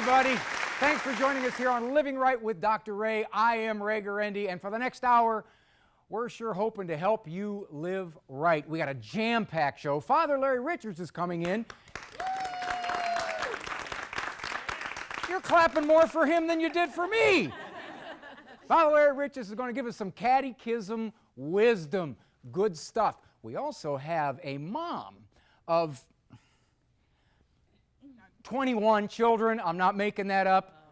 everybody. Thanks for joining us here on Living Right with Dr. Ray. I am Ray Garendi, and for the next hour, we're sure hoping to help you live right. We got a jam-packed show. Father Larry Richards is coming in. You're clapping more for him than you did for me. Father Larry Richards is going to give us some catechism wisdom. Good stuff. We also have a mom of 21 children. I'm not making that up.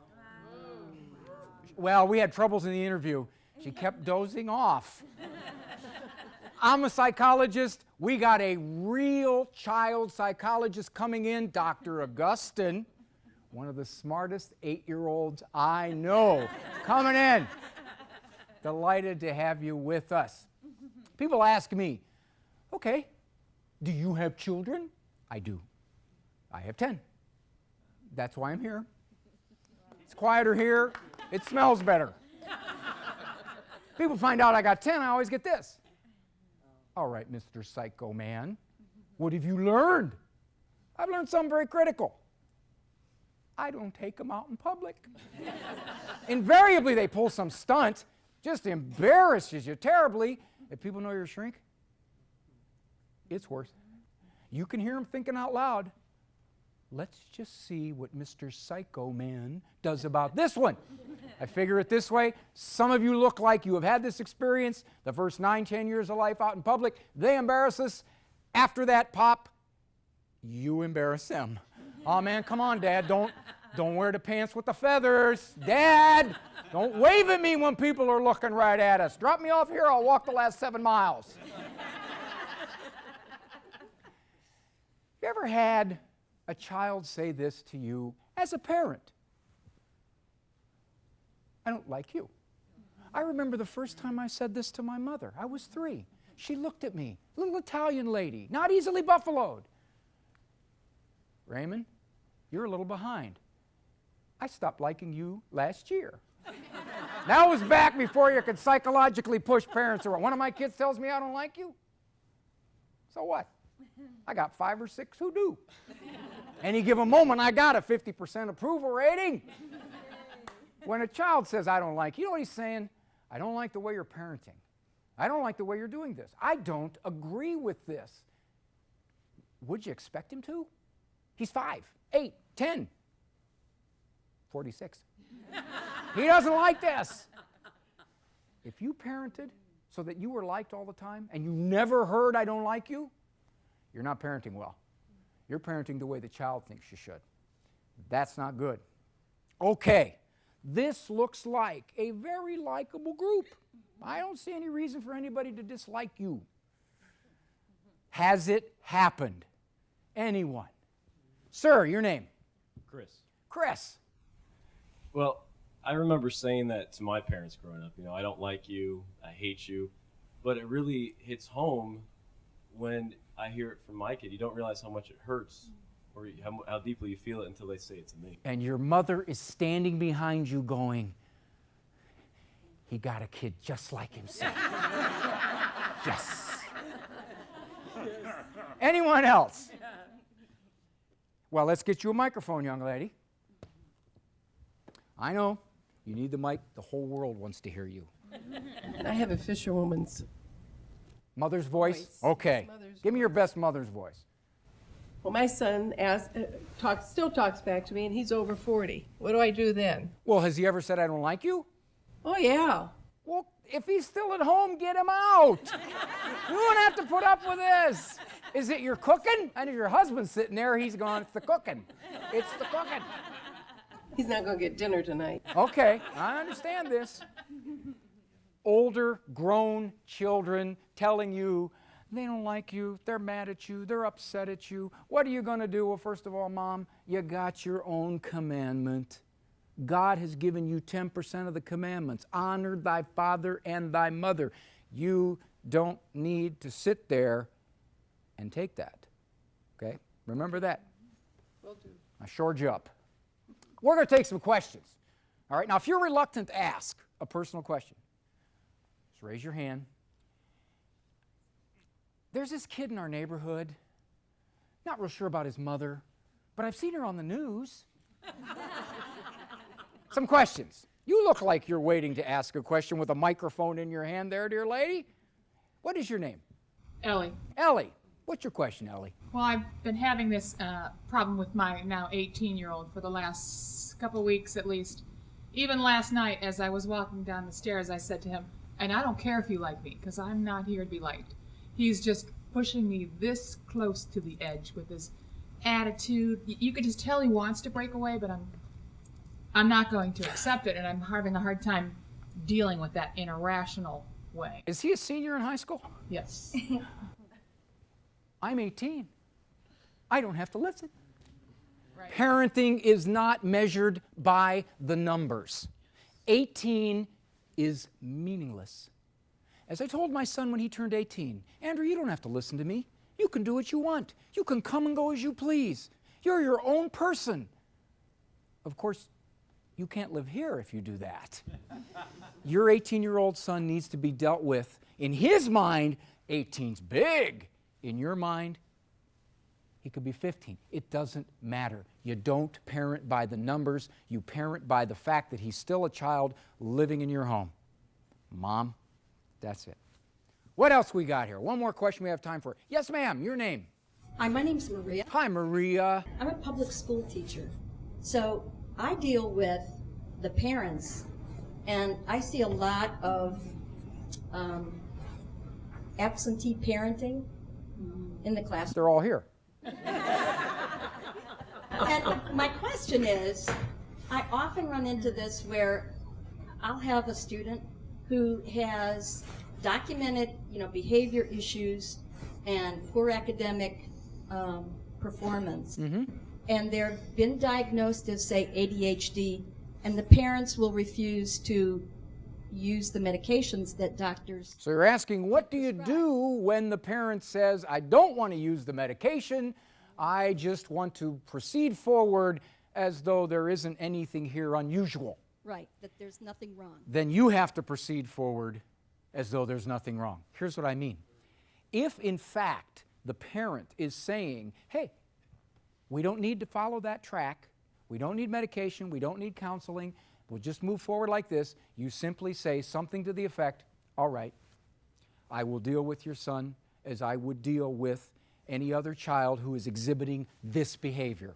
Well, we had troubles in the interview. She kept dozing off. I'm a psychologist. We got a real child psychologist coming in, Dr. Augustine, one of the smartest 8-year-olds I know, coming in. Delighted to have you with us. People ask me, okay, do you have children? I do. I have 10. That's why I'm here. It's quieter here. It smells better. People find out I got 10, I always get this. All right, Mr. Psycho Man, what have you learned? I've learned something very critical. I don't take them out in public. Invariably, they pull some stunt, just embarrasses you terribly. If people know you're a shrink, it's worse. You can hear them thinking out loud. Let's just see what Mr. Psycho Man does about this one. I figure it this way. Some of you look like you have had this experience. The first 9, 10 years of life out in public, they embarrass us. After that pop, you embarrass them. Oh man, come on, Dad. Don't wear the pants with the feathers. Dad, don't wave at me when people are looking right at us. Drop me off here, I'll walk the last 7 miles. You ever had a child say this to you as a parent? I don't like you. I remember the first time I said this to my mother. I was 3. She looked at me, little Italian lady, not easily buffaloed. Raymond, you're a little behind. I stopped liking you last year. That was back before you could psychologically push parents around. One of my kids tells me I don't like you. So what? I got 5 or 6 who do. Any given moment, I got a 50% approval rating. When a child says, I don't like you, know what he's saying? I don't like the way you're parenting. I don't like the way you're doing this. I don't agree with this. Would you expect him to? He's 5, 8, 10, 46. He doesn't like this. If you parented so that you were liked all the time and you never heard I don't like you, you're not parenting well. You're parenting the way the child thinks you should. That's not good. Okay, this looks like a very likable group. I don't see any reason for anybody to dislike you. Has it happened? Anyone? Sir, your name? Chris. Chris. Well, I remember saying that to my parents growing up. I don't like you, I hate you. But it really hits home when I hear it from my kid. You don't realize how much it hurts or how deeply you feel it until they say it to me. And your mother is standing behind you going, he got a kid just like himself. Yes. Anyone else? Well, let's get you a microphone, young lady. I know, you need the mic. The whole world wants to hear you. I have a fisherwoman's mother's voice? Okay. Give me your best mother's voice. Well, my son still talks back to me, and he's over 40. What do I do then? Well, has he ever said, I don't like you? Oh, yeah. Well, if he's still at home, get him out. You won't have to put up with this. Is it your cooking? And if your husband's sitting there, he's going, it's the cooking. It's the cooking. He's not going to get dinner tonight. Okay, I understand this. Older, grown children telling you they don't like you, they're mad at you, they're upset at you. What are you going to do? Well, first of all, Mom, you got your own commandment. God has given you 10% of the commandments. Honor thy father and thy mother. You don't need to sit there and take that. Okay? Remember that. Will do. I shored you up. We're going to take some questions. All right? Now, if you're reluctant to ask a personal question, just raise your hand. There's this kid in our neighborhood, not real sure about his mother, but I've seen her on the news. Some questions. You look like you're waiting to ask a question with a microphone in your hand there, dear lady. What is your name? Ellie. Ellie. What's your question, Ellie? Well, I've been having this problem with my now 18-year-old for the last couple of weeks at least. Even last night, as I was walking down the stairs, I said to him, and I don't care if you like me, because I'm not here to be liked. He's just pushing me this close to the edge with his attitude. You could just tell he wants to break away, but I'm not going to accept it, and I'm having a hard time dealing with that in a rational way. Is he a senior in high school? Yes. I'm 18. I don't have to listen. Right. Parenting is not measured by the numbers. 18 is meaningless. As I told my son when he turned 18, Andrew, you don't have to listen to me. You can do what you want. You can come and go as you please. You're your own person. Of course, you can't live here if you do that. Your 18-year-old son needs to be dealt with. In his mind, 18's big. In your mind, he could be 15. It doesn't matter. You don't parent by the numbers. You parent by the fact that he's still a child living in your home. Mom, that's it. What else we got here? One more question we have time for. Yes, ma'am, your name? Hi, my name's Maria. Hi, Maria. I'm a public school teacher. So I deal with the parents, and I see a lot of absentee parenting in the class. They're all here. And my question is, I often run into this where I'll have a student who has documented, behavior issues and poor academic performance. And they've been diagnosed as, say, ADHD, and the parents will refuse to use the medications that doctors... So you're asking, what do you do when the parent says, I don't want to use the medication, I just want to proceed forward as though there isn't anything here unusual? Right, that there's nothing wrong. Then you have to proceed forward as though there's nothing wrong. Here's what I mean. If, in fact, the parent is saying, hey, we don't need to follow that track, we don't need medication, we don't need counseling, we'll just move forward like this, you simply say something to the effect, all right, I will deal with your son as I would deal with any other child who is exhibiting this behavior.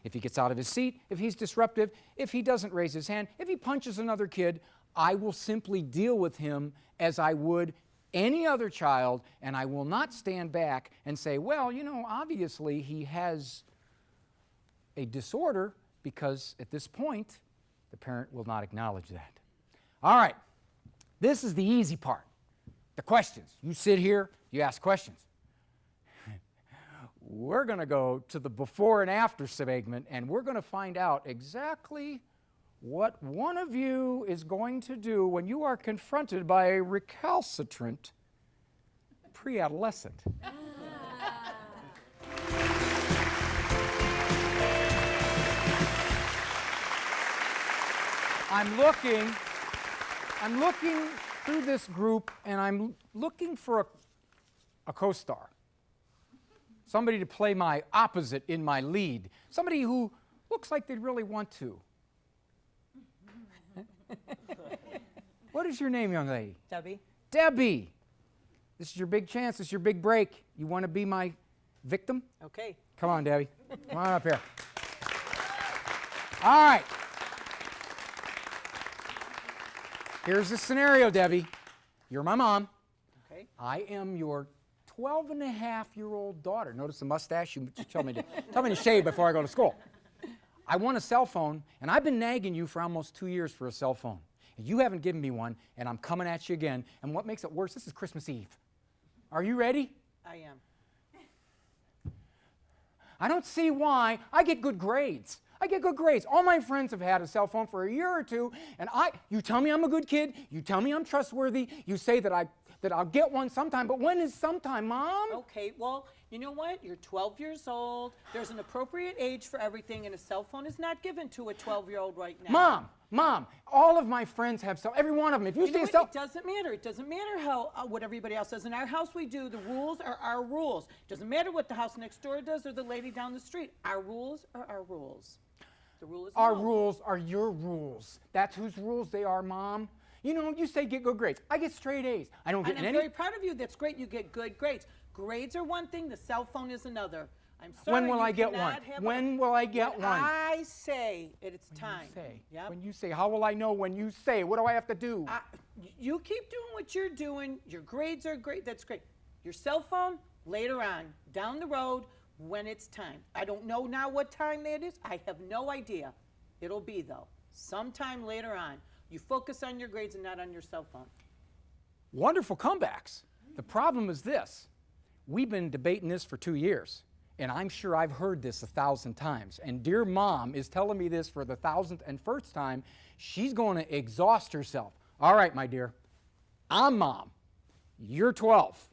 If he gets out of his seat, if he's disruptive, if he doesn't raise his hand, if he punches another kid, I will simply deal with him as I would any other child, and I will not stand back and say, well, obviously he has a disorder, because at this point, the parent will not acknowledge that. All right, this is the easy part, the questions. You sit here, you ask questions. We're going to go to the before and after segment, and we're going to find out exactly what one of you is going to do when you are confronted by a recalcitrant pre-adolescent. I'm looking through this group, and I'm looking for a co-star. Somebody to play my opposite in my lead. Somebody who looks like they'd really want to. What is your name, young lady? Debbie. Debbie. This is your big chance. This is your big break. You want to be my victim? Okay. Come on, Debbie. Come on up here. All right. Here's the scenario, Debbie. You're my mom. Okay. I am your 12-and-a-half-year-old daughter. Notice the mustache? You tell me to shave before I go to school. I want a cell phone, and I've been nagging you for almost 2 years for a cell phone. And you haven't given me one, and I'm coming at you again. And what makes it worse, this is Christmas Eve. Are you ready? I am. I don't see why. I get good grades. All my friends have had a cell phone for a year or two, and you tell me I'm a good kid, you tell me I'm trustworthy, you say that I'll get one sometime, but when is sometime, Mom? Okay, well, you know what? You're 12 years old. There's an appropriate age for everything, and a cell phone is not given to a 12-year-old right now. Mom, all of my friends have every one of them. If you see a cell... It doesn't matter. It doesn't matter what everybody else does. In our house, we do. The rules are our rules. It doesn't matter what the house next door does or the lady down the street. Our rules are our rules. The rule is Our no. rules are your rules. That's whose rules they are, Mom. You know, you say get good grades. I get straight A's. I don't get And I'm any. very proud of you. That's great. You get good grades. Grades are one thing. The cell phone is another. I'm sorry. When will you I get cannot one? have When will I get when one? I say it's time. Say. Yep. When you say, how will I know when you say? What do I have to do? You keep doing what you're doing. Your grades are great. That's great. Your cell phone, later on, down the road, when it's time. I don't know now what time that is. I have no idea. It'll be, though, sometime later on. You focus on your grades and not on your cell phone. Wonderful comebacks. The problem is this. We've been debating this for 2 years, and I'm sure I've heard this 1,000 times. And dear Mom is telling me this for the 1,001st time. She's going to exhaust herself. All right, my dear. I'm Mom. You're 12.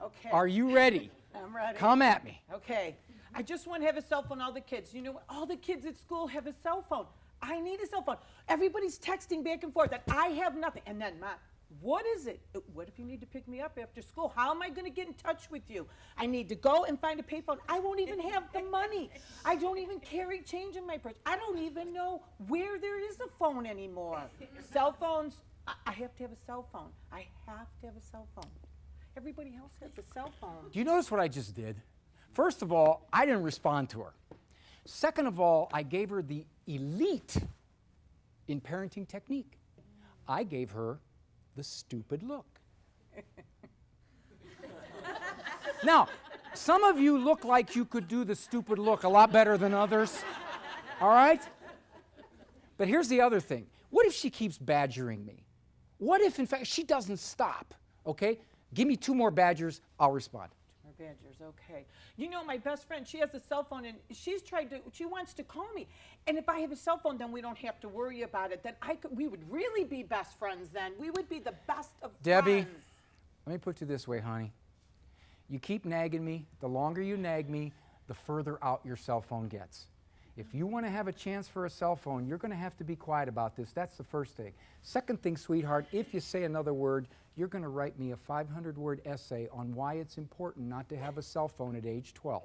Okay. Are you ready? I'm ready. Come at me. Okay. I just want to have a cell phone, all the kids. You know what? All the kids at school have a cell phone. I need a cell phone. Everybody's texting back and forth, and I have nothing. And then, Mom, what is it? What if you need to pick me up after school? How am I going to get in touch with you? I need to go and find a payphone. I won't even have the money. I don't even carry change in my purse. I don't even know where there is a phone anymore. Cell phones, I have to have a cell phone. I have to have a cell phone. Everybody else has a cell phone. Do you notice what I just did? First of all, I didn't respond to her. Second of all, I gave her the elite in parenting technique. I gave her the stupid look. Now, some of you look like you could do the stupid look a lot better than others, all right? But here's the other thing. What if she keeps badgering me? What if, in fact, she doesn't stop, okay? Give me 2 more badgers, I'll respond. Her badgers, okay. You know, my best friend, she has a cell phone, and she wants to call me. And if I have a cell phone, then we don't have to worry about it. Then we would really be best friends then. We would be the best of Debbie, friends. let me put you this way, honey. You keep nagging me. The longer you nag me, the further out your cell phone gets. If you want to have a chance for a cell phone, you're going to have to be quiet about this. That's the first thing. Second thing, sweetheart, if you say another word, you're going to write me a 500-word essay on why it's important not to have a cell phone at age 12.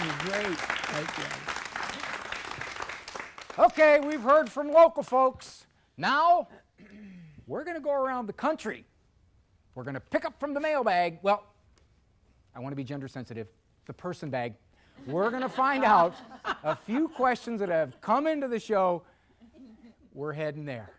You're great. Thank you. Okay, we've heard from local folks. Now, we're going to go around the country. We're going to pick up from the mailbag. Well, I want to be gender sensitive. The person bag. We're going to find out a few questions that have come into the show. We're heading there.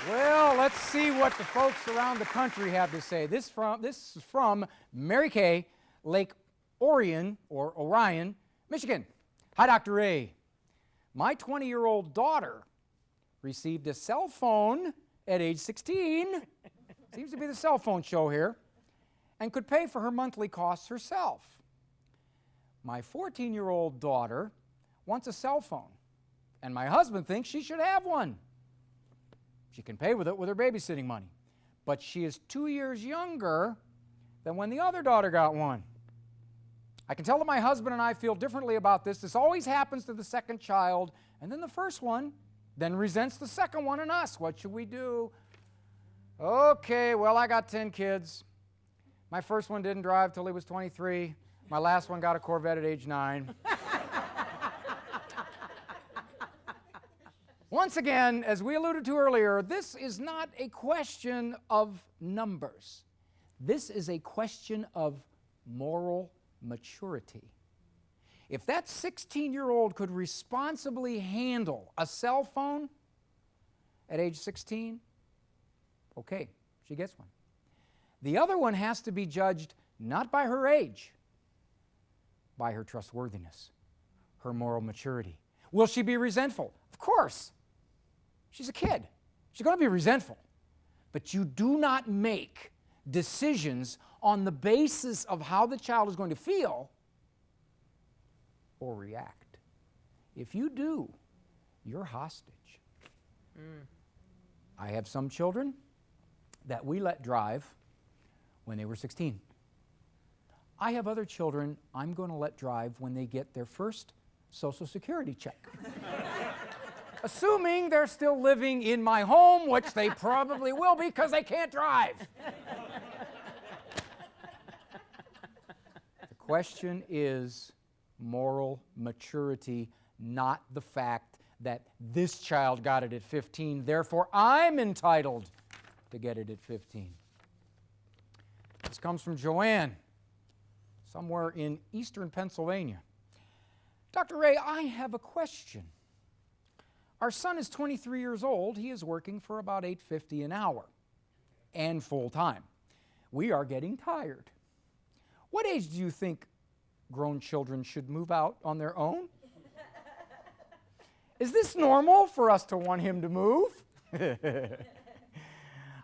Well, let's see what the folks around the country have to say. This is from Mary Kay, Lake Orion, or Orion, Michigan. Hi, Dr. Ray. My 20-year-old daughter received a cell phone at age 16, seems to be the cell phone show here, and could pay for her monthly costs herself. My 14-year-old daughter wants a cell phone, and my husband thinks she should have one. She can pay with it with her babysitting money, but she is 2 years younger than when the other daughter got one. I can tell that my husband and I feel differently about this. This always happens to the second child, and then the first one then resents the second one and us. What should we do? Okay, well, I got 10 kids. My first one didn't drive till he was 23. My last one got a Corvette at age 9. Once again, as we alluded to earlier, this is not a question of numbers. This is a question of moral maturity. If that 16-year-old could responsibly handle a cell phone at age 16, okay, she gets one. The other one has to be judged not by her age, by her trustworthiness, her moral maturity. Will she be resentful? Of course. She's a kid. She's going to be resentful. But you do not make decisions on the basis of how the child is going to feel or react. If you do, you're hostage. I have some children that we let drive when they were 16. I have other children I'm going to let drive when they get their first Social Security check. Assuming they're still living in my home, which they probably will be because they can't drive. The question is moral maturity, not the fact that this child got it at 15, therefore I'm entitled to get it at 15. This comes from Joanne, somewhere in eastern Pennsylvania. Dr. Ray, I have a question. Our son is 23 years old. He is working for about $8.50 an hour and full time. We are getting tired. What age do you think grown children should move out on their own? Is this normal for us to want him to move?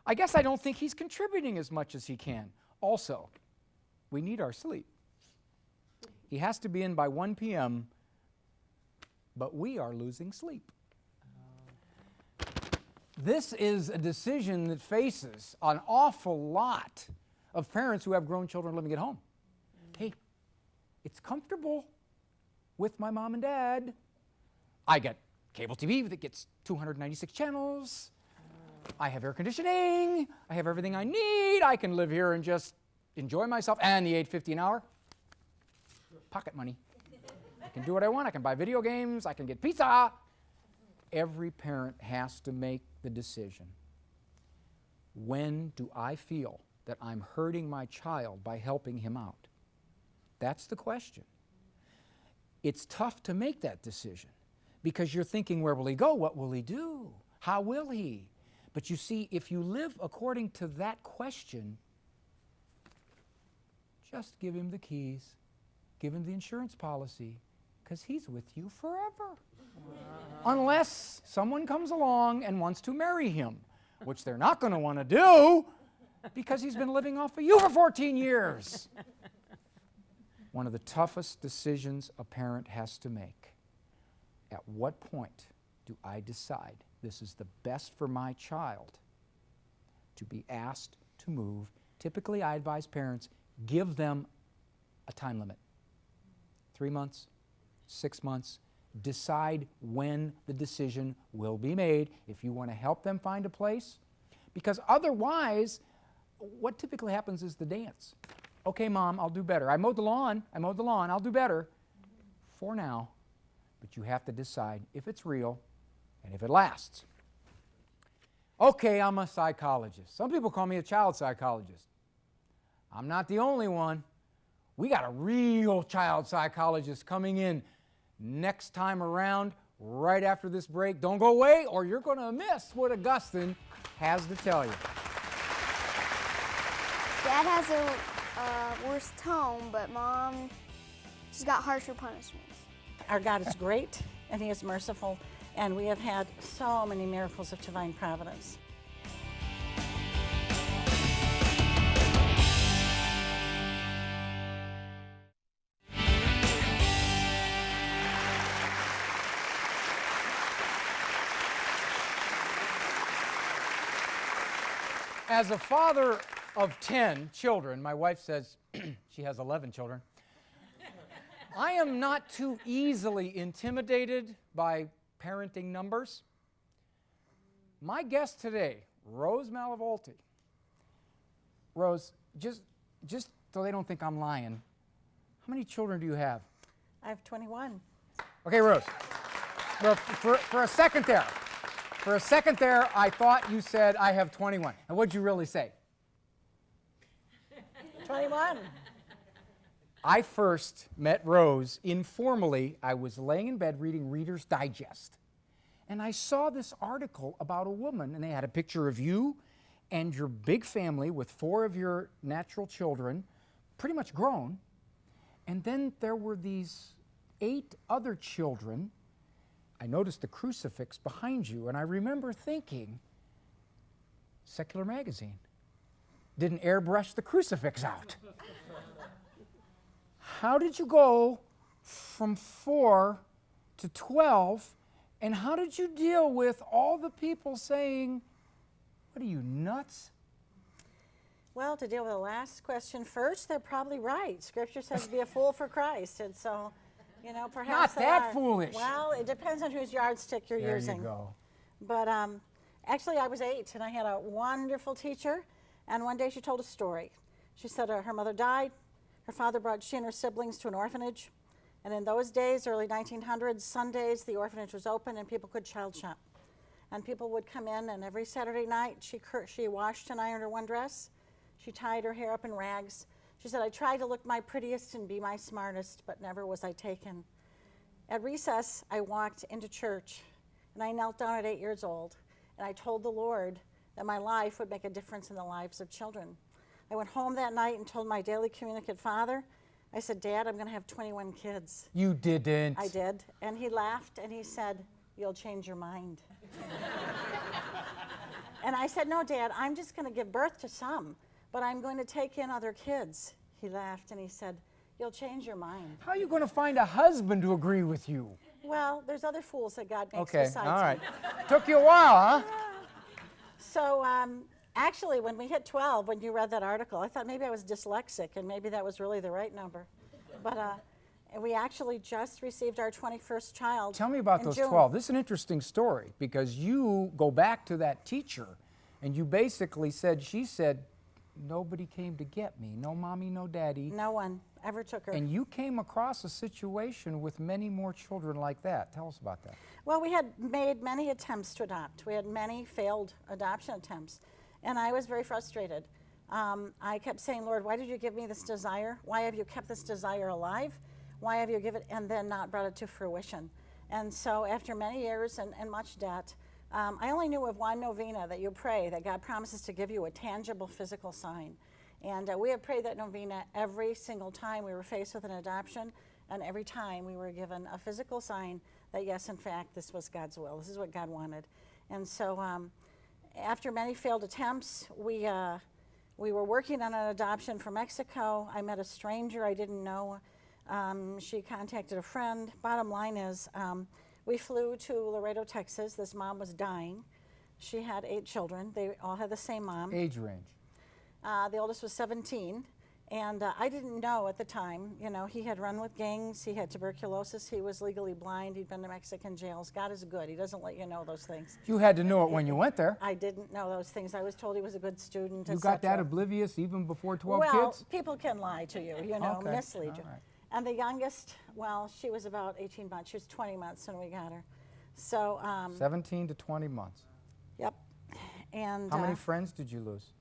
I guess I don't think he's contributing as much as he can. Also, we need our sleep. He has to be in by 1 p.m., but we are losing sleep. This is a decision that faces an awful lot of parents who have grown children living at home. Hey, it's comfortable with my mom and dad. I get cable TV that gets 296 channels. I have air conditioning. I have everything I need. I can live here and just enjoy myself. And the $8.50 an hour, pocket money. I can do what I want. I can buy video games. I can get pizza. Every parent has to make the decision. When do I feel that I'm hurting my child by helping him out? That's the question. It's tough to make that decision because you're thinking, where will he go? What will he do? How will he? But you see, if you live according to that question, just give him the keys, give him the insurance policy, because he's with you forever. Unless someone comes along and wants to marry him, which they're not going to want to do because he's been living off of you for 14 years. One of the toughest decisions a parent has to make. At what point do I decide this is the best for my child to be asked to move? Typically, I advise parents, give them a time limit. 3 months, 6 months. Decide when the decision will be made if you want to help them find a place. Because otherwise, what typically happens is the dance. Okay, Mom, I'll do better. I mowed the lawn, I'll do better. For now. But you have to decide if it's real and if it lasts. Okay, I'm a psychologist. Some people call me a child psychologist. I'm not the only one. We got a real child psychologist coming in next time around, right after this break. Don't go away or you're going to miss what Augustine has to tell you. Dad has a worse tone, but Mom, she's got harsher punishments. Our God is great, and He is merciful, and we have had so many miracles of divine providence. As a father of 10 children, my wife says she has 11 children, I am not too easily intimidated by parenting numbers. My guest today, Rose Malavolti. Rose, just so they don't think I'm lying, how many children do you have? I have 21. Okay, Rose. Well, for a second there, I thought you said I have 21. And what'd you really say? 21. I first met Rose informally. I was laying in bed reading Reader's Digest. And I saw this article about a woman, and they had a picture of you and your big family with 4 of your natural children, pretty much grown. And then there were these 8 other children. I noticed the crucifix behind you, and I remember thinking, Secular Magazine didn't airbrush the crucifix out. How did you go from 4 to 12, and how did you deal with all the people saying, what are you, nuts? Well, to deal with the last question first, they're probably right. Scripture says to be a fool for Christ, and so You know, Not perhaps they that are. foolish. Well, it depends on whose yardstick you're There using. you go. But actually, I was 8, and I had a wonderful teacher. And one day she told a story. She said her mother died. Her father brought she and her siblings to an orphanage. And in those days, early 1900s, Sundays, the orphanage was open and people could child shop. And people would come in, and every Saturday night, she washed and ironed her one dress. She tied her hair up in rags. She said, I tried to look my prettiest and be my smartest, but never was I taken. At recess, I walked into church, and I knelt down at 8 years old, and I told the Lord that my life would make a difference in the lives of children. I went home that night and told my daily communicant father, I said, Dad, I'm going to have 21 kids. You didn't. I did. And he laughed, and he said, you'll change your mind. And I said, no, Dad, I'm just going to give birth to some, but I'm going to take in other kids. He laughed, and he said, you'll change your mind. How are you going to find a husband to agree with you? Well, there's other fools that God makes Okay, besides all right. me. Took you a while, huh? So actually, when we hit 12, when you read that article, I thought maybe I was dyslexic, and maybe that was really the right number. But we actually just received our 21st child. Tell me about in those June. 12. This is an interesting story because you go back to that teacher and you basically said, she said, nobody came to get me. No mommy, no daddy. No one ever took her. And you came across a situation with many more children like that. Tell us about that. Well, we had made many attempts to adopt. We had many failed adoption attempts. And I was very frustrated. I kept saying, Lord, why did you give me this desire? Why have you kept this desire alive? Why have you given it and then not brought it to fruition? And so after many years and much debt, I only knew of one novena that you pray that God promises to give you a tangible physical sign. And we have prayed that novena every single time we were faced with an adoption, and every time we were given a physical sign that yes, in fact, this was God's will. This is what God wanted. And so after many failed attempts, we were working on an adoption for Mexico. I met a stranger I didn't know. She contacted a friend. Bottom line is, we flew to Laredo, Texas. This mom was dying. She had 8 children. They all had the same mom. Age range. The oldest was 17. And I didn't know at the time, you know, he had run with gangs, he had tuberculosis, he was legally blind, he'd been to Mexican jails. God is good, he doesn't let you know those things. You had to know it when you went there. I didn't know those things. I was told he was a good student, You et got that cetera. oblivious even before 12 Well, kids? people can lie to you, you know, Okay, mislead you. all right. And the youngest, well, she was about 18 months. She was 20 months when we got her. So, 17 to 20 months. yep. And, How many friends did you lose?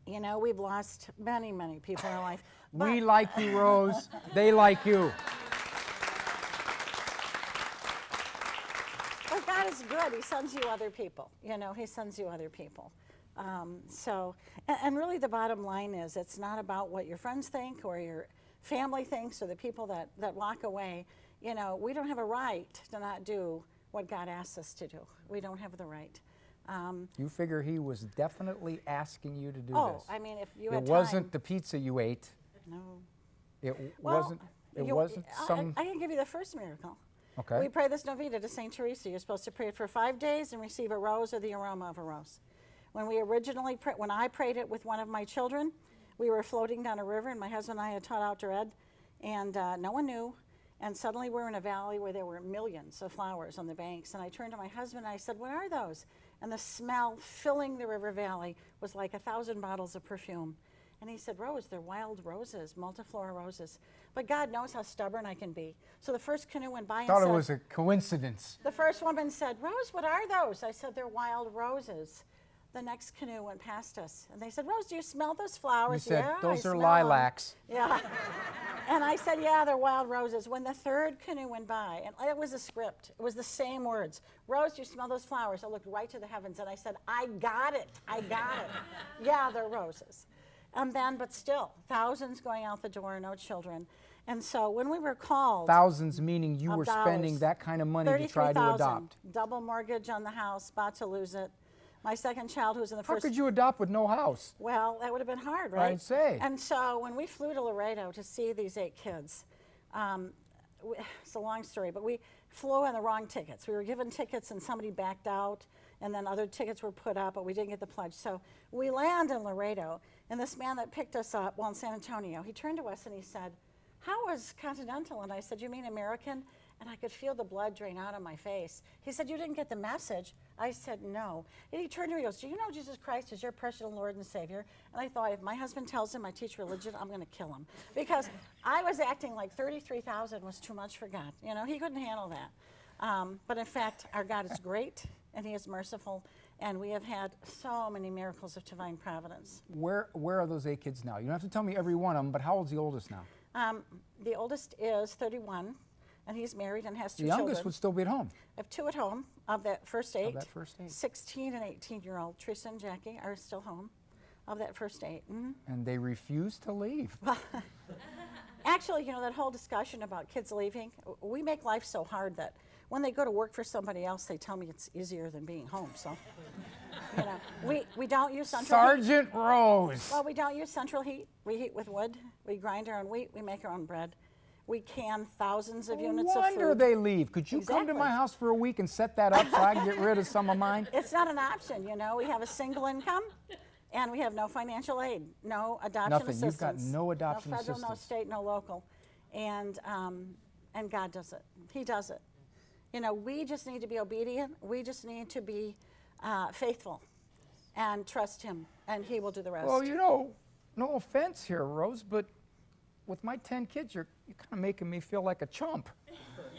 you know, we've lost many, many people in our life. We But- like you, Rose. They like you. But God is good. He sends you other people. You know, he sends you other people. And really the bottom line is it's not about what your friends think or your family thinks or the people that walk away. You know, we don't have a right to not do what God asks us to do. We don't have the right. You figure he was definitely asking you to do Oh, this. I mean, if you It had wasn't time, the pizza you ate. no. It Well, wasn't. It you- wasn't some. I can give you the first miracle. Okay. We pray this novena to St. Teresa. You're supposed to pray it for 5 days and receive a rose or the aroma of a rose. When we originally when I prayed it with one of my children, we were floating down a river, and my husband and I had taught outdoor ed, and no one knew. And suddenly we're in a valley where there were millions of flowers on the banks. And I turned to my husband and I said, "What are those?" And the smell filling the river valley was like 1,000 bottles of perfume. And he said, "Rose, they're wild roses, multiflora roses." But God knows how stubborn I can be. So the first canoe went by and Thought said, it was a coincidence. the first woman said, "Rose, what are those?" I said, "They're wild roses." The next canoe went past us, and they said, "Rose, do you smell those You flowers?" said "Yeah, those I are smell 'em." lilacs. Yeah. And I said, "Yeah, they're wild roses." When the third canoe went by, and it was a script, it was the same words. "Rose, do you smell those flowers?" I looked right to the heavens, and I said, "I got it. I got it." Yeah, they're roses. And then, but still, thousands going out the door, no children. And so when we were called, Thousands meaning you Of were spending dollars. that kind of money to try to 33,000, adopt. double mortgage on the house, about to lose it. My second child, who's in the How first. could you adopt with no house? Well, that would have been hard, right? I'd say. And so when we flew to Laredo to see these 8 kids, it's a long story, but we flew on the wrong tickets. We were given tickets and somebody backed out, and then other tickets were put up, but we didn't get the pledge. So we land in Laredo, and this man that picked us up, well, in San Antonio, he turned to us and he said, how was Continental? And I said, you mean American? And I could feel the blood drain out of my face. He said, you didn't get the message. I said, no. And he turned to me and goes, do you know Jesus Christ is your personal Lord and Savior? And I thought, if my husband tells him I teach religion, I'm going to kill him. Because I was acting like 33,000 was too much for God. You know, he couldn't handle that. But in fact, our God is great, and he is merciful. And we have had so many miracles of divine providence. Where are those 8 kids now? You don't have to tell me every one of them, but how old's the oldest now? The oldest is 31, and he's married and has 2 The children. youngest would still be at home. I have 2 at home of that first 8. Of that first 8. 16 and 18-year-old Teresa and Jackie are still home of that first 8. And they refuse to leave. Actually, you know, that whole discussion about kids leaving, we make life so hard that when they go to work for somebody else, they tell me it's easier than being home. So, you know, we don't use central heat. Sergeant Rose. Well, we don't use central heat. We heat with wood. We grind our own wheat. We make our own bread. We can thousands of units of No wonder food. they leave. Could you come to Exactly. my house for a week and set that up so I can get rid of some of mine? It's not an option, you know. We have a single income, and we have no financial aid, no adoption Nothing. assistance. You've got no adoption no federal, no assistance. state, no local, and God does it. He does it. You know, we just need to be obedient. We just need to be faithful and trust Him, and He will do the rest. Well, you know, no offense here, Rose, but with my 10 kids, you're kind of making me feel like a chump.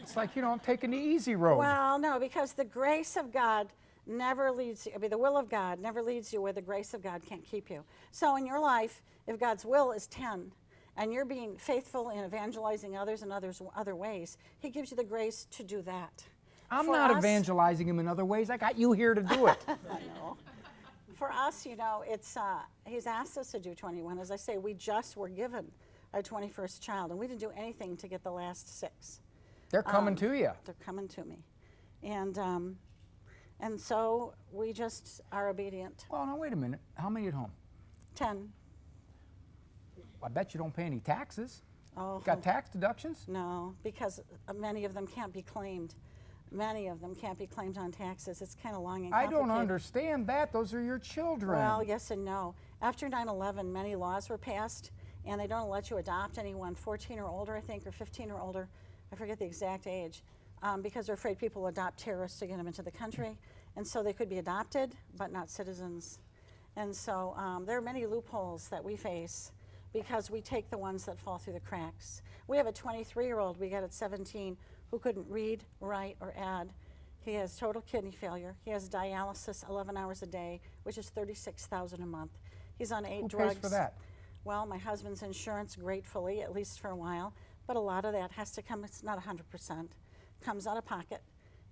It's like, you know, I'm taking the easy road. Well, no, because the grace of God never leads you, I mean, the will of God never leads you where the grace of God can't keep you. So in your life, if God's will is 10, and you're being faithful in evangelizing others in other ways, He gives you the grace to do that. I'm For not us- evangelizing him in other ways. I got you here to do it. I know. For us, you know, it's He's asked us to do 21. As I say, we just were given our 21st child, and we didn't do anything to get the last 6. They're coming to you. They're coming to me, and so we just are obedient. Well, now, wait a minute. How many at home? 10. I bet you don't pay any taxes. Oh, Got tax deductions? no, because many of them can't be claimed. Many of them can't be claimed on taxes. It's kind of long and I complicated. don't understand that. Those are your children. Well, yes and no. After 9/11, many laws were passed, and they don't let you adopt anyone 14 or older, I think, or 15 or older. I forget the exact age, because they're afraid people will adopt terrorists to get them into the country, and so they could be adopted, but not citizens. And so there are many loopholes that we face because we take the ones that fall through the cracks. We have a 23-year-old we got at 17 who couldn't read, write, or add. He has total kidney failure. He has dialysis 11 hours a day, which is $36,000 a month. He's on 8 Who drugs. pays for that? Well, my husband's insurance, gratefully, at least for a while, but a lot of that has to come, it's not 100%, comes out of pocket,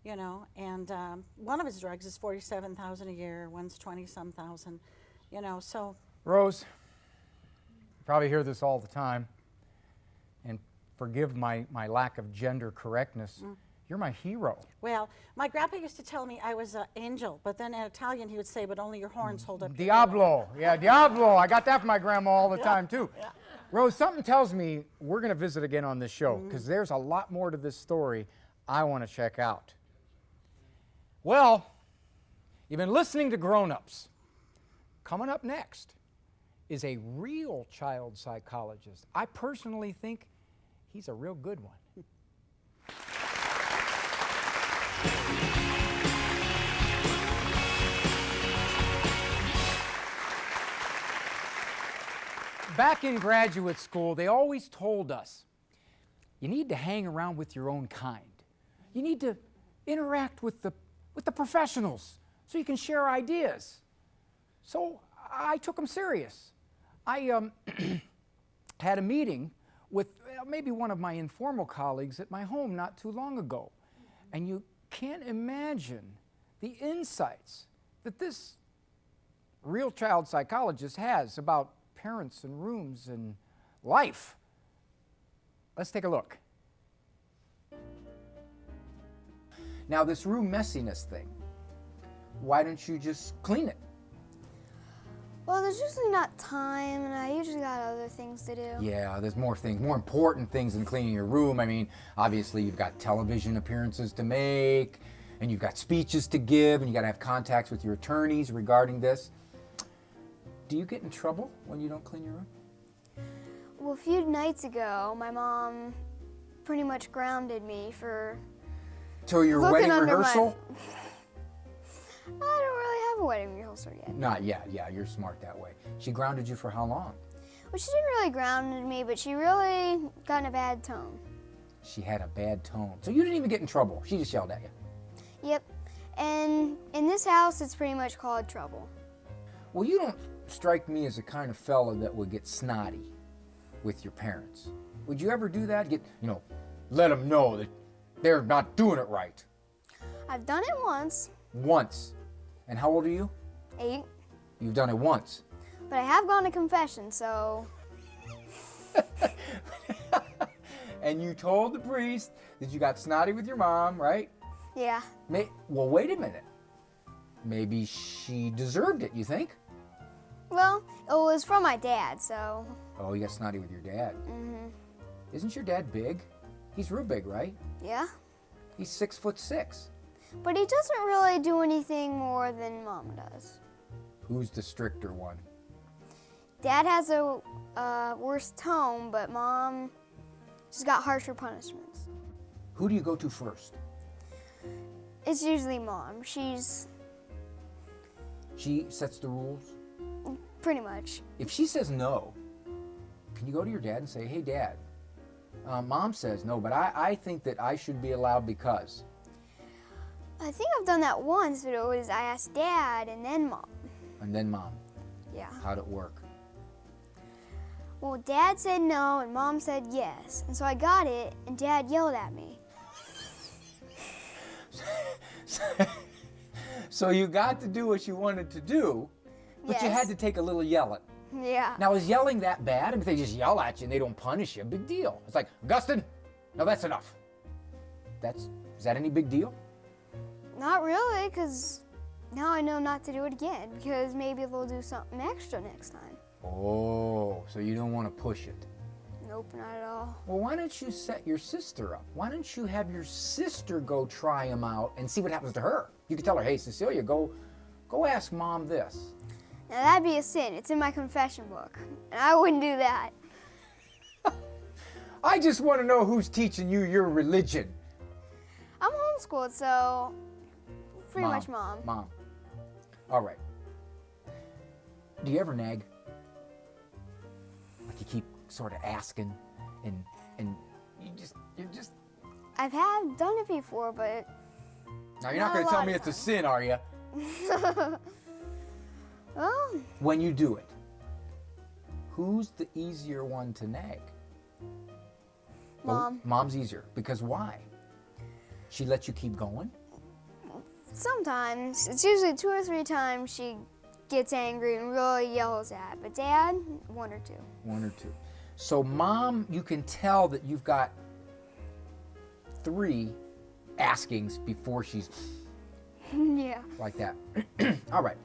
you know, and one of his drugs is $47,000 a year, one's 20-some thousand, you know, so. Rose, you probably hear this all the time, and forgive my lack of gender correctness. You're my hero. Well, my grandpa used to tell me I was an angel, but then in Italian he would say, but only your horns hold up your Diablo. Yeah, Diablo. I got that from my grandma all the time, too. Yeah. Rose, something tells me we're going to visit again on this show because there's a lot more to this story I want to check out. Well, you've been listening to Grown Ups. Coming up next is a real child psychologist. I personally think he's a real good one. Back in graduate school, they always told us, you need to hang around with your own kind. You need to interact with the professionals so you can share ideas. So I took them serious. I had a meeting with maybe one of my informal colleagues at my home not too long ago. And you can't imagine the insights that this real child psychologist has about parents and rooms and life. Let's take a look. Now, this room messiness thing, why don't you just clean it? Well, there's usually not time, and I usually got other things to do. Yeah, there's more things, more important things than cleaning your room. I mean, obviously you've got television appearances to make, and you've got speeches to give, and you got to have contacts with your attorneys regarding this. Do you get in trouble when you don't clean your room? Well, a few nights ago, my mom pretty much grounded me for Till your looking wedding under rehearsal? I don't really have a wedding rehearsal yet. Not yet. Yeah, you're smart that way. She grounded you for how long? Well, she didn't really ground me, but she really got in a bad tone. She had a bad tone. So you didn't even get in trouble. She just yelled at you. Yep. And in this house, it's pretty much called trouble. Well, you don't strike me as the kind of fella that would get snotty with your parents. Would you ever do that? Let them know that they're not doing it right. I've done it once, Once. And how old are you? 8, You've done it once. but I have gone to confession, so And you told the priest that you got snotty with your mom, right? yeah. Well, wait a minute. Maybe she deserved it, you think? Well, it was from my dad, so Oh, you got snotty with your dad. Isn't your dad big? He's real big, right? yeah. He's 6'6". But he doesn't really do anything more than Mom does. Who's the stricter one? Dad has a worse tone, but Mom, she's got harsher punishments. Who do you go to first? It's usually Mom. She sets the rules? Pretty much. If she says no, can you go to your dad and say, hey, Dad, Mom says no, but I think that I should be allowed because. I think I've done that once, but it was I asked Dad and then Mom. And then Mom. Yeah. How'd it work? Well, Dad said no and Mom said yes. And so I got it and Dad yelled at me. So you got to do what you wanted to do, but you Yes. had to take a little yelling. Yeah. Now, is yelling that bad? If they just yell at you and they don't punish you, big deal. It's like, Augustine, no, that's enough. Is that any big deal? Not really, because now I know not to do it again, because maybe they'll do something extra next time. Oh, so you don't want to push it. Nope, not at all. Well, why don't you set your sister up? Why don't you have your sister go try them out and see what happens to her? You could tell her, hey, Cecilia, go ask Mom this. Now that'd be a sin. It's in my confession book, and I wouldn't do that. I just want to know who's teaching you your religion. I'm homeschooled, so pretty much Mom. Mom. All right. Do you ever nag? Like you keep sort of asking and you're just. I've done it before, but Now you're not Not going a to tell lot me of it's a sin, are you? well, When you do it, who's the easier one to nag? Mom. Mom's easier. Because why? She lets you keep going? Sometimes. It's usually 2 or 3 times she gets angry and really yells at. But Dad, 1 or 2. 1 or 2. So Mom, you can tell that you've got 3 askings before she's Yeah. like that. All right.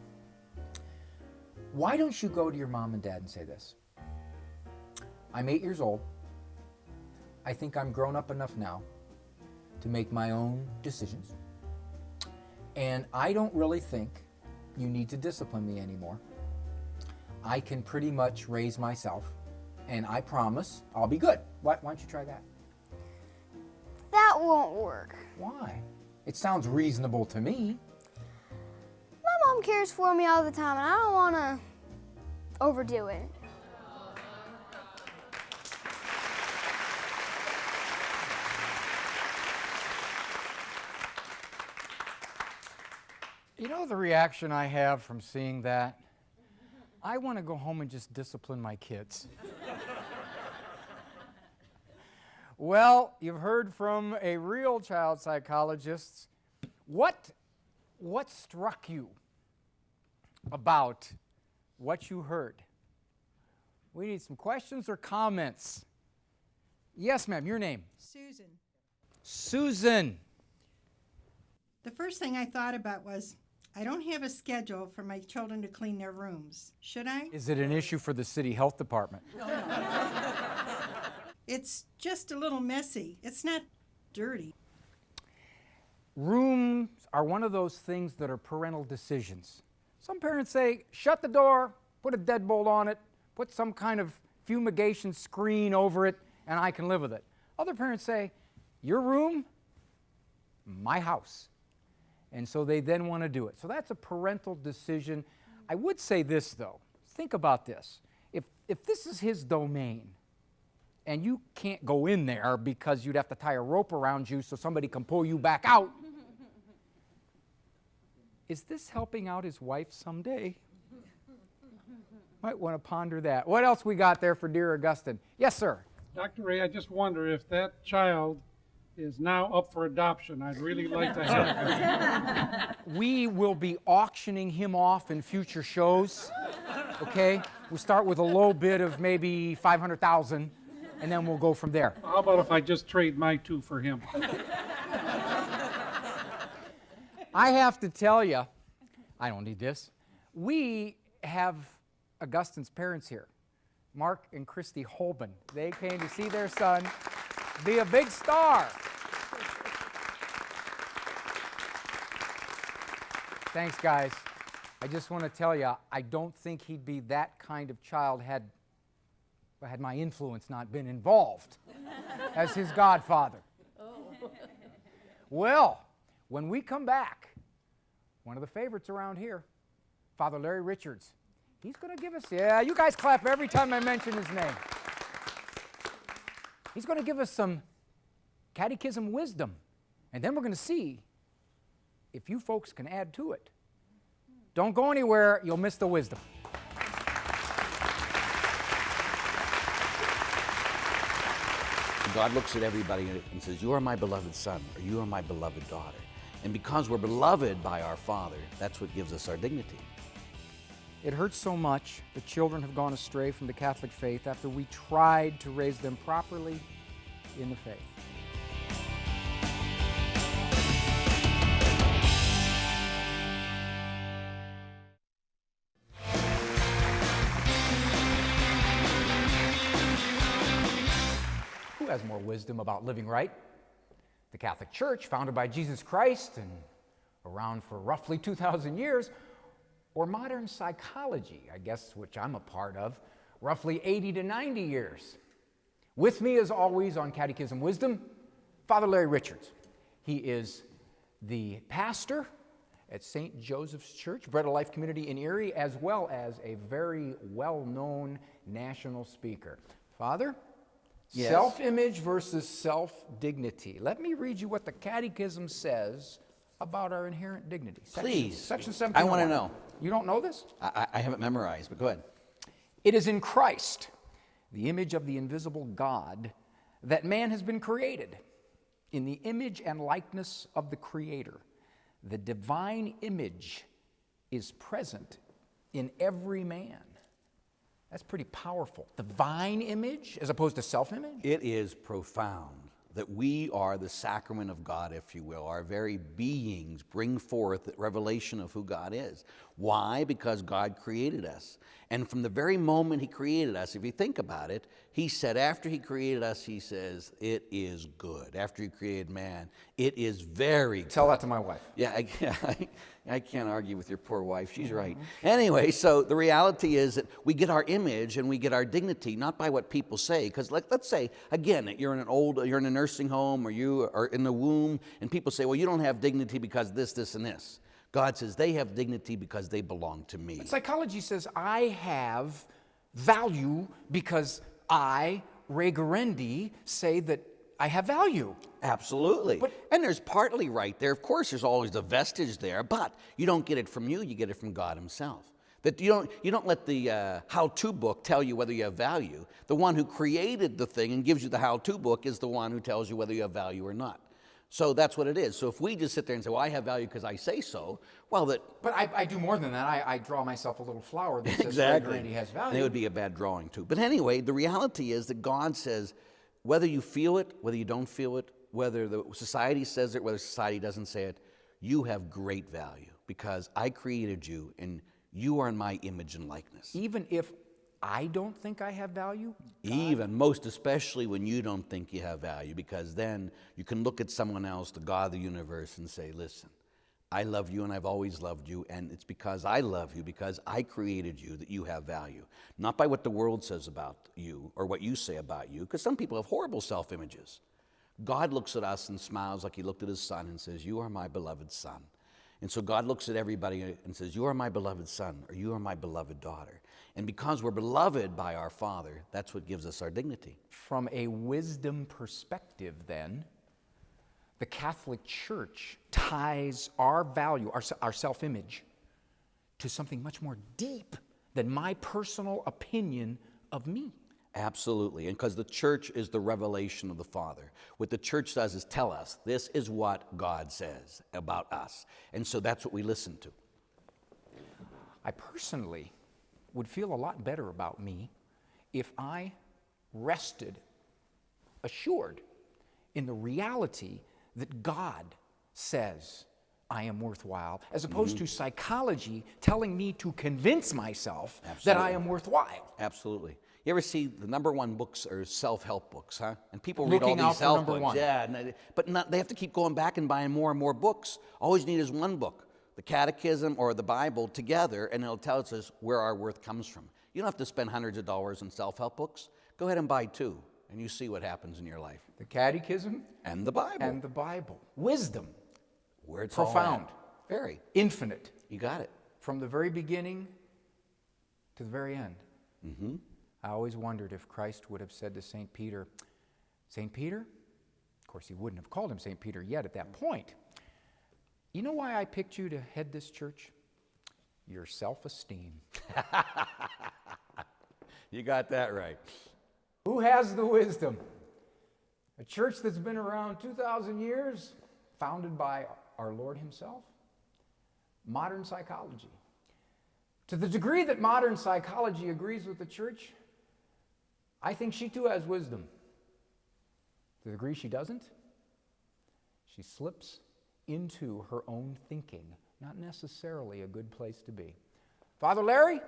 Why don't you go to your mom and dad and say this? I'm 8 years old. I think I'm grown up enough now to make my own decisions. And I don't really think you need to discipline me anymore. I can pretty much raise myself, and I promise I'll be good. Why don't you try that? That won't work. Why? It sounds reasonable to me. My mom cares for me all the time, and I don't want to overdo it. You know the reaction I have from seeing that? I want to go home and just discipline my kids. Well, you've heard from a real child psychologist. What struck you about what you heard? We need some questions or comments. Yes, ma'am, your name? Susan. Susan. The first thing I thought about was, I don't have a schedule for my children to clean their rooms. Should I? Is it an issue for the city health department? It's just a little messy. It's not dirty. Rooms are one of those things that are parental decisions. Some parents say, shut the door, put a deadbolt on it, put some kind of fumigation screen over it, and I can live with it. Other parents say, your room, my house. And so they then want to do it. So that's a parental decision. I would say this, though. Think about this. If this is his domain, and you can't go in there because you'd have to tie a rope around you so somebody can pull you back out, is this helping out his wife someday? Might want to ponder that. What else we got there for dear Augustine? Yes, sir. Dr. Ray, I just wonder if that child is now up for adoption. I'd really like to have him. We will be auctioning him off in future shows, okay? We'll start with a low bid of maybe $500,000, and then we'll go from there. How about if I just trade my 2 for him? I have to tell you, I don't need this. We have Augustine's parents here, Mark and Christy Holben. They came to see their son be a big star. Thanks, guys. I just want to tell you, I don't think he'd be that kind of child had my influence not been involved as his godfather. Well, when we come back, one of the favorites around here, Father Larry Richards, he's going to give us, yeah, you guys clap every time I mention his name. He's going to give us some catechism wisdom, and then we're going to see if you folks can add to it. Don't go anywhere, you'll miss the wisdom. God looks at everybody and says, you are my beloved son, or you are my beloved daughter. And because we're beloved by our Father, that's what gives us our dignity. It hurts so much that children have gone astray from the Catholic faith after we tried to raise them properly in the faith. Who has more wisdom about living right? The Catholic Church, founded by Jesus Christ and around for roughly 2,000 years, or modern psychology, I guess, which I'm a part of, roughly 80 to 90 years. With me, as always, on Catechism Wisdom, Father Larry Richards. He is the pastor at St. Joseph's Church, Bread of Life Community in Erie, as well as a very well-known national speaker. Father? Yes. Self-image versus self-dignity. Let me read you what the Catechism says about our inherent dignity. Please. Section 17. I want to know. You don't know this? I have it memorized, but go ahead. It is in Christ, the image of the invisible God, that man has been created. In the image and likeness of the Creator, the divine image is present in every man. That's pretty powerful. Divine image as opposed to self-image? It is profound that we are the sacrament of God, if you will. Our very beings bring forth the revelation of who God is. Why? Because God created us. And from the very moment He created us, if you think about it, He said after He created us, He says, it is good. After He created man, it is very good. Tell that to my wife. Yeah, I can't argue with your poor wife. She's right. Anyway, so the reality is that we get our image and we get our dignity, not by what people say. Because let's say, again, that you're in a nursing home or you are in the womb, and people say, well, you don't have dignity because this, this, and this. God says they have dignity because they belong to me. But psychology says I have value because I, Ray Garendi, say that I have value. Absolutely. And there's partly right there. Of course, there's always the vestige there, but you don't get it from you get it from God Himself. That you don't let the how-to book tell you whether you have value. The one who created the thing and gives you the how-to book is the one who tells you whether you have value or not. So that's what it is. So if we just sit there and say, well, I have value because I say so, well, that... But I do more than that. I draw myself a little flower that says exactly. Ray Garendi has value. And it would be a bad drawing, too. But anyway, the reality is that God says, whether you feel it, whether you don't feel it, whether the society says it, whether society doesn't say it, you have great value because I created you and you are in my image and likeness. Even if I don't think I have value? Even, most especially when you don't think you have value, because then you can look at someone else, the God of the universe, and say, listen, I love you and I've always loved you, and it's because I love you, because I created you, that you have value. Not by what the world says about you or what you say about you, because some people have horrible self-images. God looks at us and smiles like he looked at his son and says, you are my beloved son. And so God looks at everybody and says, you are my beloved son, or you are my beloved daughter. And because we're beloved by our Father, that's what gives us our dignity. From a wisdom perspective, then, the Catholic Church ties our value, our self-image, to something much more deep than my personal opinion of me. Absolutely, and because the church is the revelation of the Father. What the church does is tell us, this is what God says about us. And so that's what we listen to. I personally would feel a lot better about me if I rested assured in the reality that God says I am worthwhile, as opposed to psychology telling me to convince myself that I am worthwhile. Absolutely. You ever see the number one books are self-help books, huh? And people read Looking all out these for self number books. one. Yeah, but they have to keep going back and buying more and more books. All you need is one book, the Catechism or the Bible together, and it'll tell us where our worth comes from. You don't have to spend hundreds of dollars on self-help books. Go ahead and buy 2, and you see what happens in your life. The Catechism And the Bible. and the Bible. Wisdom. Where it's Profound. all at. Very. Infinite. You got it. From the very beginning to the very end. Mm-hmm. I always wondered if Christ would have said to St. Peter, St. Peter? Of course, he wouldn't have called him St. Peter yet at that point. You know why I picked you to head this church? Your self-esteem. You got that right. Who has the wisdom? A church that's been around 2,000 years, founded by our Lord himself? Modern psychology. To the degree that modern psychology agrees with the church, I think she too has wisdom. To the degree she doesn't, she slips into her own thinking. Not necessarily a good place to be. Father Larry,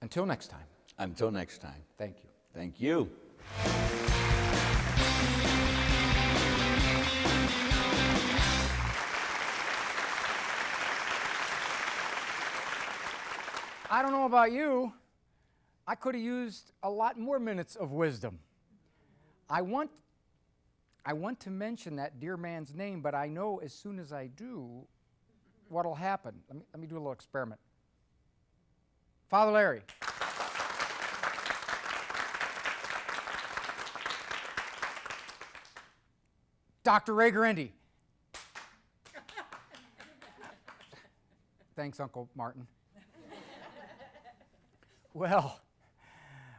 until next time. Until next time. Thank you. Thank you. I don't know about you, I could have used a lot more minutes of wisdom. I want to mention that dear man's name, but I know as soon as I do, what'll happen. Let me do a little experiment. Father Larry. Dr. Ray Garendi. Thanks, Uncle Martin. Well,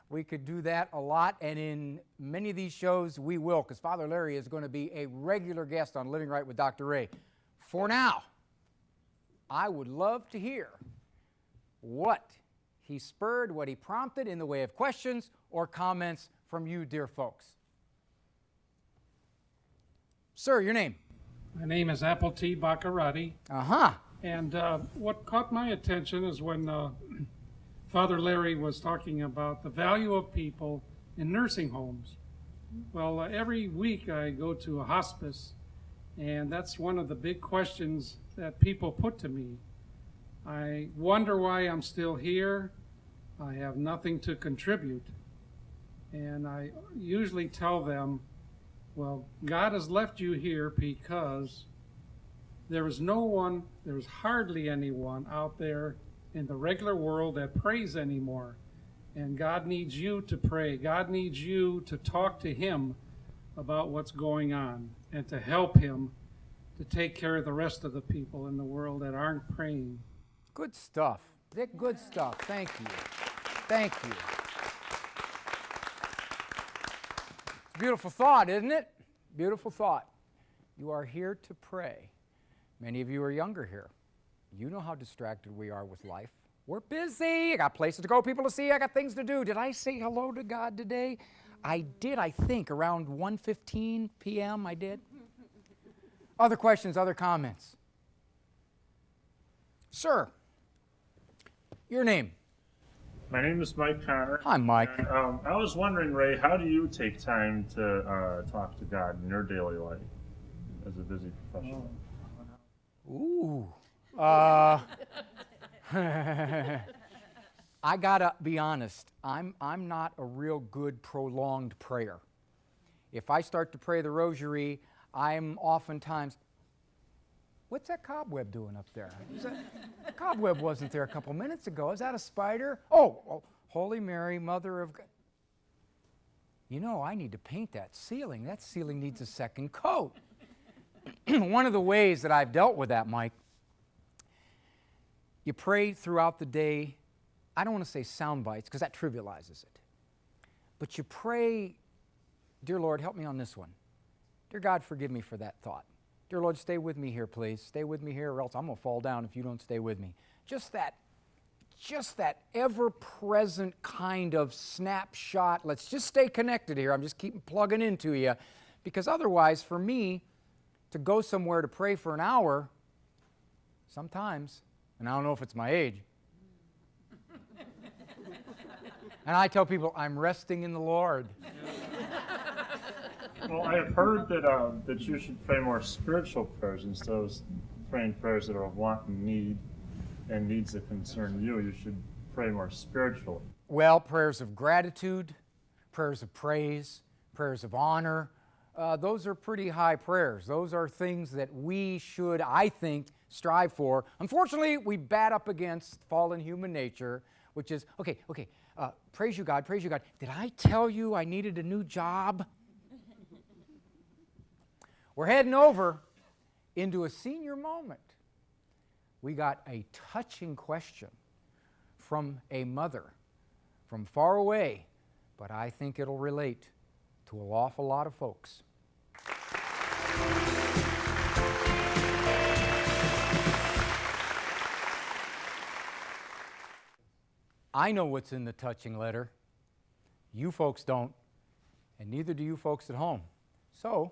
we could do that a lot, and in many of these shows we will, because Father Larry is going to be a regular guest on Living Right with Dr. Ray. For now, I would love to hear what he spurred, what he prompted in the way of questions or comments from you, dear folks. Sir, your name? My name is Apple T. Baccarati. Uh-huh. And what caught my attention is when Father Larry was talking about the value of people in nursing homes. Well, every week I go to a hospice, and that's one of the big questions that people put to me. I wonder why I'm still here. I have nothing to contribute. And I usually tell them, well, God has left you here because there is hardly anyone out there in the regular world that prays anymore. And God needs you to pray. God needs you to talk to him about what's going on and to help him to take care of the rest of the people in the world that aren't praying. Good stuff. Dick, good stuff. Thank you. Thank you. It's a beautiful thought, isn't it? Beautiful thought. You are here to pray. Many of you are younger here. You know how distracted we are with life. We're busy. I got places to go, people to see. I got things to do. Did I say hello to God today? I did, I think, around 1:15 p.m. I did. Other questions, other comments? Sir, your name? My name is Mike Connor. Hi, Mike. And, I was wondering, Ray, how do you take time to talk to God in your daily life as a busy professional? Ooh. I gotta be honest, I'm not a real good prolonged prayer. If I start to pray the rosary, I'm oftentimes, what's that cobweb doing up there? The cobweb wasn't there a couple minutes ago. Is that a spider? Oh, Holy Mary, Mother of God. You know, I need to paint that ceiling. That ceiling needs a second coat. One of the ways that I've dealt with that, Mike, you pray throughout the day. I don't want to say sound bites because that trivializes it. But you pray, dear Lord, help me on this one. Dear God, forgive me for that thought. Dear Lord, stay with me here, please. Stay with me here or else I'm going to fall down if you don't stay with me. Just that ever-present kind of snapshot. Let's just stay connected here. I'm just keeping plugging into you. Because otherwise, for me, to go somewhere to pray for an hour, sometimes, and I don't know if it's my age, and I tell people, I'm resting in the Lord. Well, I have heard that you should pray more spiritual prayers instead of praying prayers that are of want and need and needs that concern you. You should pray more spiritually. Well, prayers of gratitude, prayers of praise, prayers of honor, those are pretty high prayers. Those are things that we should, I think, strive for. Unfortunately, we bat up against fallen human nature, which is, okay, praise you, God, praise you, God. Did I tell you I needed a new job? We're heading over into a senior moment. We got a touching question from a mother from far away, but I think it'll relate to an awful lot of folks. I know what's in the touching letter. You folks don't, and neither do you folks at home. So,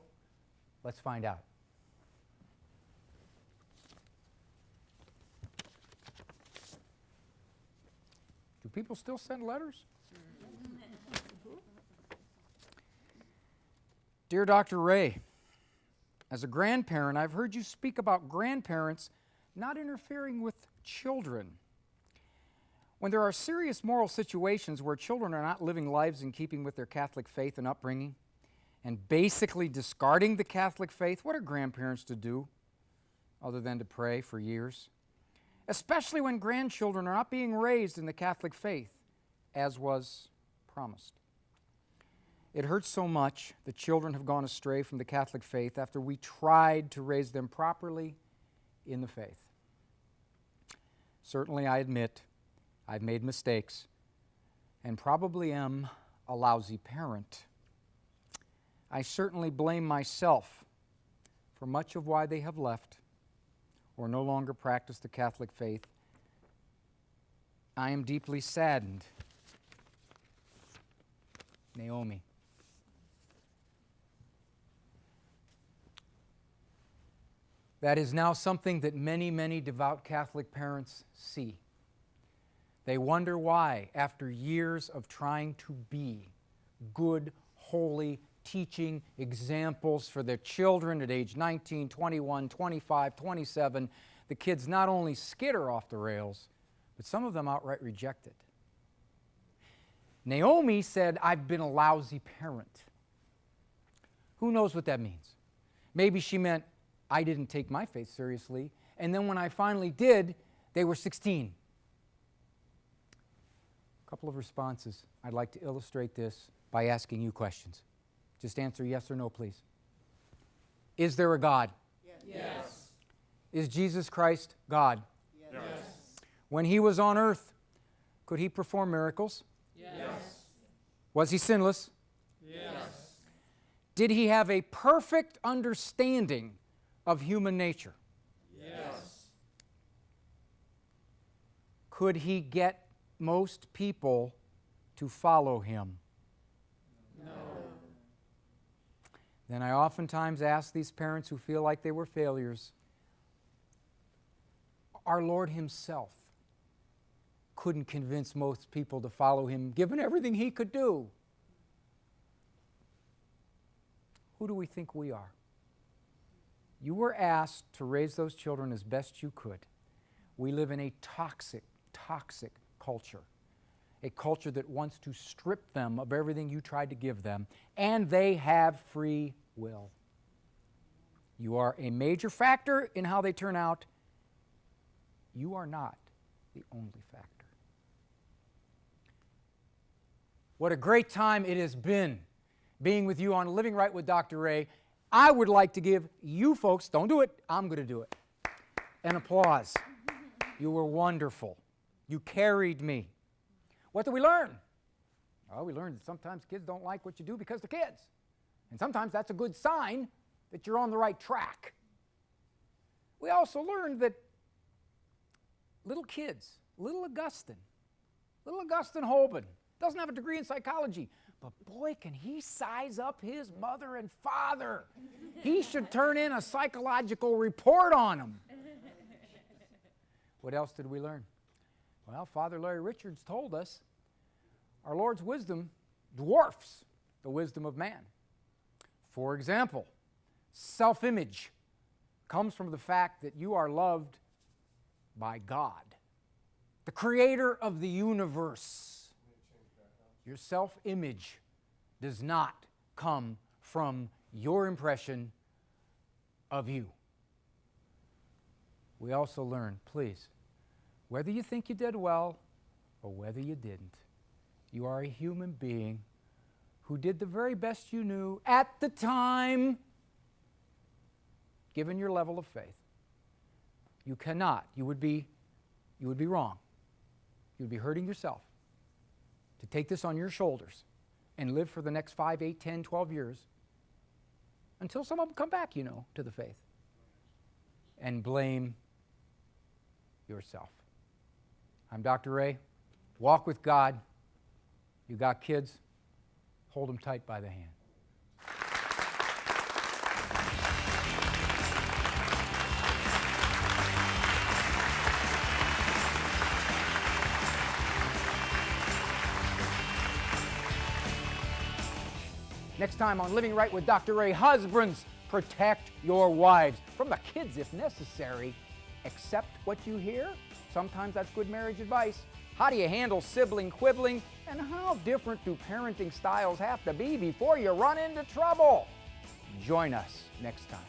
let's find out. Do people still send letters? Dear Dr. Ray, as a grandparent, I've heard you speak about grandparents not interfering with children. When there are serious moral situations where children are not living lives in keeping with their Catholic faith and upbringing, and basically discarding the Catholic faith, what are grandparents to do other than to pray for years? Especially when grandchildren are not being raised in the Catholic faith, as was promised. It hurts so much that children have gone astray from the Catholic faith after we tried to raise them properly in the faith. Certainly, I admit I've made mistakes and probably am a lousy parent. I certainly blame myself for much of why they have left or no longer practice the Catholic faith. I am deeply saddened. Naomi. That is now something that many, many devout Catholic parents see. They wonder why, after years of trying to be good, holy, teaching examples for their children at age 19, 21, 25, 27, the kids not only skitter off the rails, but some of them outright reject it. Naomi said, I've been a lousy parent. Who knows what that means? Maybe she meant, I didn't take my faith seriously, and then when I finally did, they were 16. A couple of responses. I'd like to illustrate this by asking you questions. Just answer yes or no, please. Is there a God? Yes. Is Jesus Christ God? Yes. When he was on earth, could he perform miracles? Yes. Was he sinless? Yes. Did he have a perfect understanding of human nature? Yes. Could he get most people to follow him? No. Then I oftentimes ask these parents who feel like they were failures, our Lord himself couldn't convince most people to follow him, given everything he could do. Who do we think we are? You were asked to raise those children as best you could. We live in a toxic culture. A culture that wants to strip them of everything you tried to give them, and they have free will. You are a major factor in how they turn out. You are not the only factor. What a great time it has been being with you on Living Right with Dr. Ray. I would like to give you folks, don't do it, I'm going to do it, an applause. You were wonderful. You carried me. What did we learn? Well, we learned that sometimes kids don't like what you do because they're kids. And sometimes that's a good sign that you're on the right track. We also learned that little kids, little Augustine Holben, doesn't have a degree in psychology, but boy, can he size up his mother and father. He should turn in a psychological report on them. What else did we learn? Well, Father Larry Richards told us our Lord's wisdom dwarfs the wisdom of man. For example, self-image comes from the fact that you are loved by God, the creator of the universe. Your self-image does not come from your impression of you. We also learn, please, whether you think you did well or whether you didn't, you are a human being who did the very best you knew at the time, given your level of faith. You cannot, you would be wrong. You would be hurting yourself to take this on your shoulders and live for the next 5, 8, 10, 12 years until some of them come back, to the faith and blame yourself. I'm Dr. Ray. Walk with God. You got kids, hold them tight by the hand. Next time on Living Right with Dr. Ray, husbands, protect your wives. From the kids if necessary. Accept what you hear. Sometimes that's good marriage advice. How do you handle sibling quibbling? And how different do parenting styles have to be before you run into trouble? Join us next time.